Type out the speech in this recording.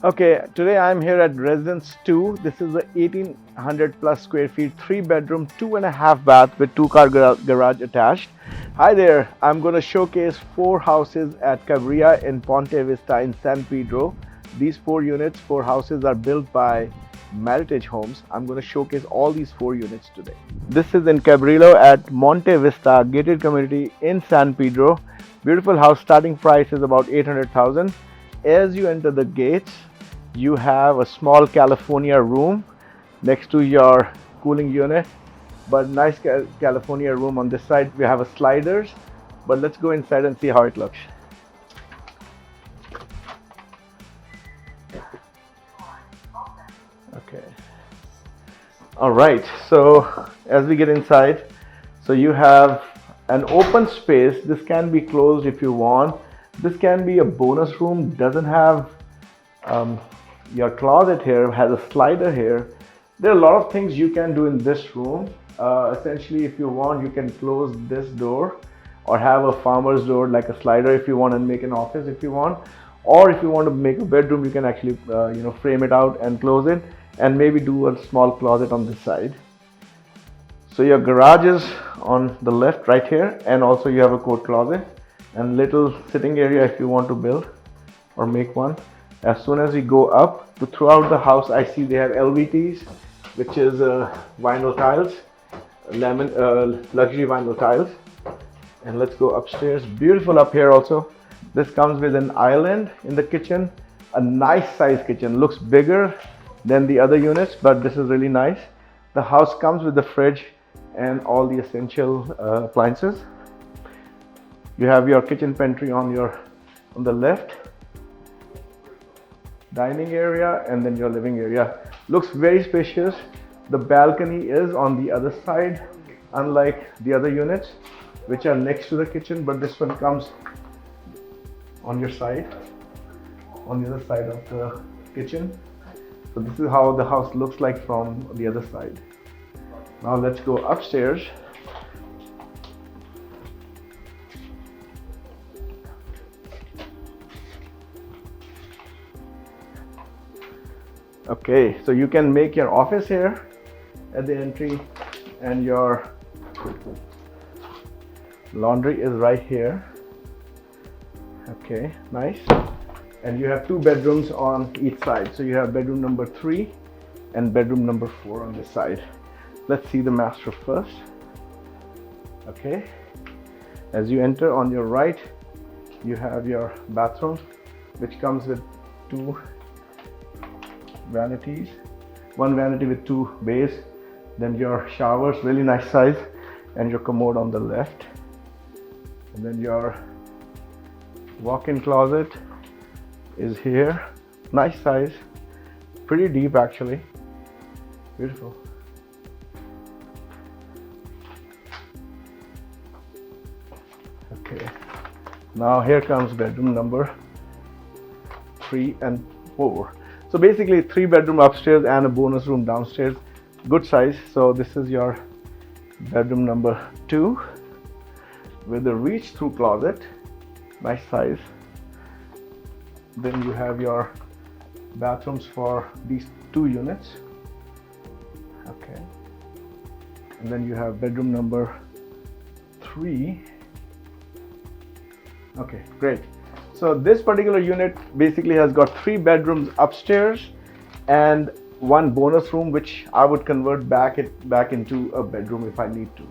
Okay, today I'm here at Residence 2. This is a 1800 plus square feet, 3 bedroom, 2.5 bath with 2 car garage attached. Hi there, I'm going to showcase 4 houses at Cabrera in Ponte Vista in San Pedro. These 4 units, 4 houses are built by Meritage Homes. I'm going to showcase all these 4 units today. This is in Cabrillo at Monte Vista gated community in San Pedro. Beautiful house, starting price is about 800,000. As you enter the gates, you have a small California room next to your cooling unit, but nice California room. On this side we have a sliders, but let's go inside and see how it looks. Okay. All right, so as we get inside, so you have an open space. This can be closed if you want. This can be a bonus room. Doesn't have your closet here, has a slider here. There are a lot of things you can do in this room. Essentially, if you want, you can close this door or have a farmer's door like a slider if you want, and make an office if you want. Or if you want to make a bedroom, you can actually frame it out and close it, and maybe do a small closet on this side. So your garage is on the left right here, and also you have a coat closet and little sitting area if you want to build or make one. As soon as we go up to throughout the house, I see they have LVTs, which is vinyl tiles, luxury vinyl tiles. And let's go upstairs. Beautiful up here also. This comes with an island in the kitchen, a nice size kitchen. Looks bigger than the other units, but this is really nice. The house comes with the fridge and all the essential appliances. You have your kitchen pantry on the left, dining area, and then your living area. Looks very spacious. The balcony is on the other side, unlike the other units which are next to the kitchen, but this one comes on your side, on the other side of the kitchen. So this is how the house looks like from the other side. Now let's go upstairs. Okay, so you can make your office here at the entry, and your laundry is right here. Okay, nice. And you have 2 bedrooms on each side. So you have bedroom number 3 and bedroom number 4 on this side. Let's see the master first. Okay, as you enter on your right, you have your bathroom, which comes with 2 vanities, 1 vanity with 2 bays, then your showers, really nice size, and your commode on the left, and then your walk-in closet is here. Nice size, pretty deep actually, beautiful. Okay, now here comes bedroom number 3 and 4. So basically 3 bedroom upstairs and a bonus room downstairs, good size. So this is your bedroom number 2 with a reach through closet, nice size. Then you have your bathrooms for these 2 units. Okay, and then you have bedroom number 3. Okay, great. So this particular unit basically has got 3 bedrooms upstairs and 1 bonus room, which I would convert back into a bedroom if I need to.